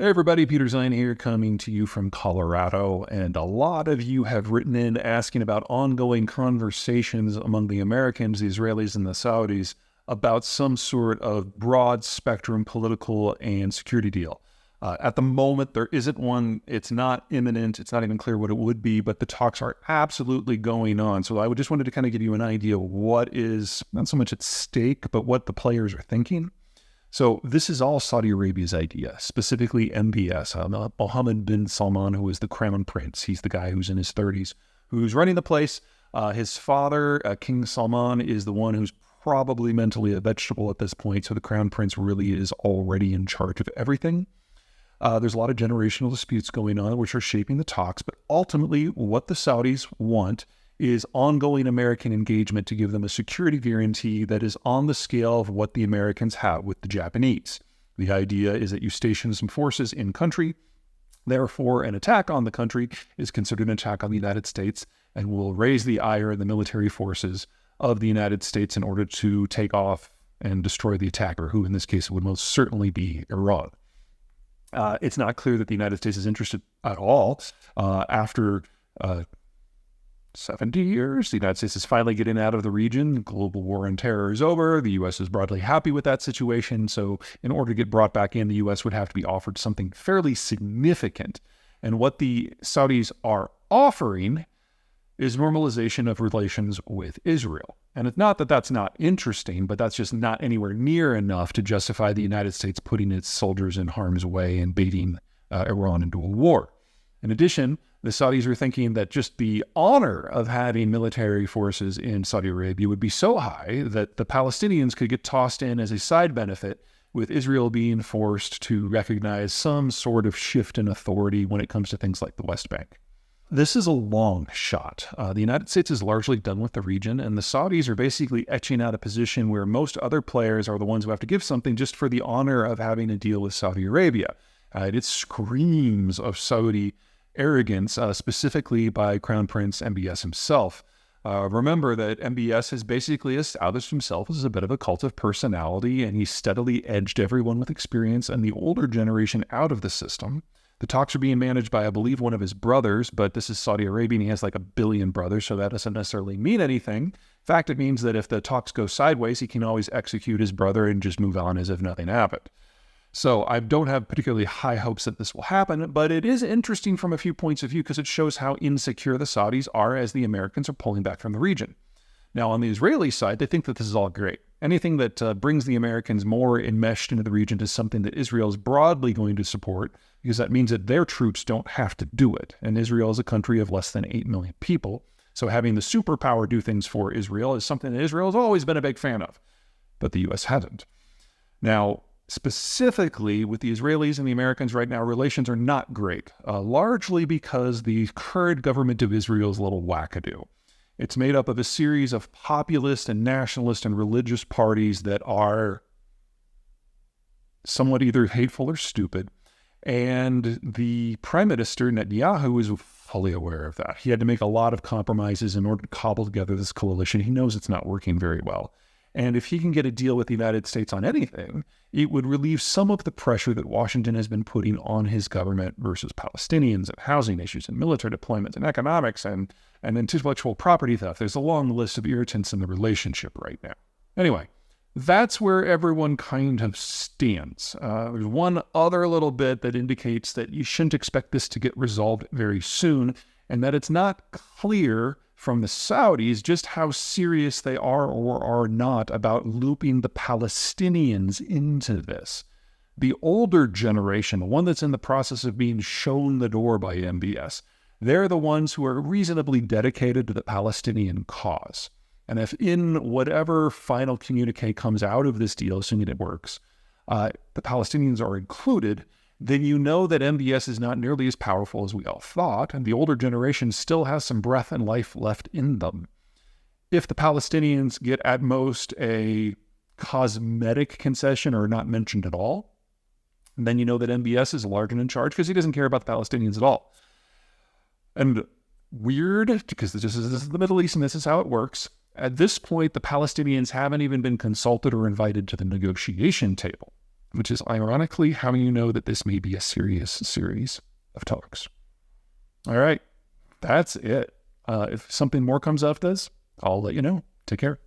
Hey everybody, Peter Zeihan here, coming to you from Colorado, and a lot of you have written in asking about ongoing conversations among the Americans, the Israelis, and the Saudis about some sort of broad spectrum political and security deal. At the moment, there isn't one. It's not imminent. It's not even clear what it would be, but the talks are absolutely going on. So I just wanted to kind of give you an idea of what is not so much at stake, but what the players are thinking. So this is all Saudi Arabia's idea, specifically MBS, Mohammed bin Salman, who is the crown prince. He's the guy who's in his 30s, who's running the place. His father, King Salman, is the one who's probably mentally a vegetable at this point. So the crown prince really is already in charge of everything. There's a lot of generational disputes going on, which are shaping the talks. But ultimately, what the Saudis want is ongoing American engagement to give them a security guarantee that is on the scale of what the Americans have with the Japanese. The idea is that you station some forces in country. Therefore, an attack on the country is considered an attack on the United States and will raise the ire of the military forces of the United States in order to take off and destroy the attacker, who in this case would most certainly be Iran. It's not clear that the United States is interested at all. After 70 years, the United States is finally getting out of the region. Global war on terror is over. The U.S. is broadly happy with that situation. So in order to get brought back in, the U.S. would have to be offered something fairly significant. And what the Saudis are offering is normalization of relations with Israel. And it's not that that's not interesting, but that's just not anywhere near enough to justify the United States putting its soldiers in harm's way and baiting Iran into a war. In addition, the Saudis are thinking that just the honor of having military forces in Saudi Arabia would be so high that the Palestinians could get tossed in as a side benefit, with Israel being forced to recognize some sort of shift in authority when it comes to things like the West Bank. This is a long shot. The United States is largely done with the region, and the Saudis are basically etching out a position where most other players are the ones who have to give something just for the honor of having a deal with Saudi Arabia. It screams of Saudi arrogance, specifically by Crown Prince MBS himself. Remember that MBS has basically established himself as a bit of a cult of personality, and he's steadily edged everyone with experience and the older generation out of the system. The talks are being managed by, I believe, one of his brothers, but this is Saudi Arabia, and he has like 1 billion brothers, so that doesn't necessarily mean anything. In fact, it means that if the talks go sideways, he can always execute his brother and just move on as if nothing happened. So I don't have particularly high hopes that this will happen, but it is interesting from a few points of view because it shows how insecure the Saudis are as the Americans are pulling back from the region. Now, on the Israeli side, they think that this is all great. Anything that brings the Americans more enmeshed into the region is something that Israel is broadly going to support, because that means that their troops don't have to do it. And Israel is a country of less than 8 million people. So having the superpower do things for Israel is something that Israel has always been a big fan of, but the U.S. hasn't. Now, specifically with the Israelis and the Americans right now, relations are not great, largely because the current government of Israel is a little wackadoo. It's made up of a series of populist and nationalist and religious parties that are somewhat either hateful or stupid. And the Prime Minister, Netanyahu, is fully aware of that. He had to make a lot of compromises in order to cobble together this coalition. He knows it's not working very well. And if he can get a deal with the United States on anything, it would relieve some of the pressure that Washington has been putting on his government versus Palestinians and housing issues and military deployments and economics and intellectual property theft. There's a long list of irritants in the relationship right now. Anyway, that's where everyone kind of stands. There's one other little bit that indicates that you shouldn't expect this to get resolved very soon, and that it's not clear from the Saudis just how serious they are or are not about looping the Palestinians into this. The older generation, the one that's in the process of being shown the door by MBS, they're the ones who are reasonably dedicated to the Palestinian cause. And if in whatever final communique comes out of this deal, assuming it works, the Palestinians are included, then you know that MBS is not nearly as powerful as we all thought, and the older generation still has some breath and life left in them. If the Palestinians get at most a cosmetic concession or not mentioned at all, then you know that MBS is large and in charge because he doesn't care about the Palestinians at all. And weird, because this is the Middle East and this is how it works, at this point, the Palestinians haven't even been consulted or invited to the negotiation table. which is ironically how you know that this may be a serious series of talks. All right, that's it. If something more comes out of this, I'll let you know. Take care.